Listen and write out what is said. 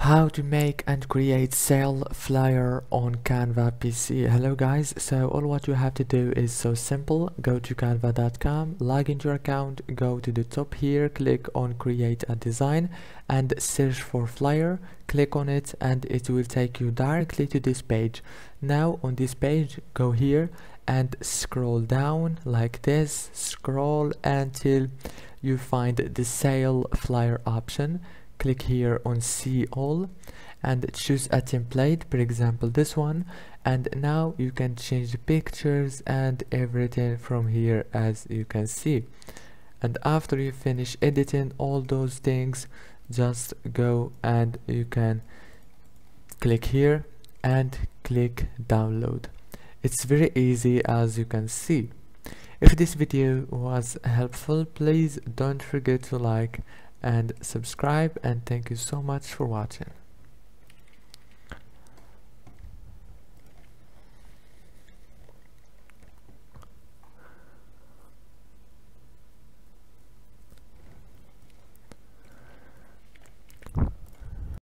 How to make and create sale flyer on Canva PC. Hello guys, so all what you have to do is so simple. Go to canva.com, log into your account, go to the top here, click on create a design and search for flyer. Click on it and it will take you directly to this page. Now on this page, go here and scroll down like this. Scroll until you find the sale flyer option. Click here on see all and choose a template, for example this one, and now you can change the pictures and everything from here, as you can see. And after you finish editing all those things, just go and you can click here and click download. It's very easy, as you can see. If this video was helpful, please don't forget to like and subscribe, and thank you so much for watching.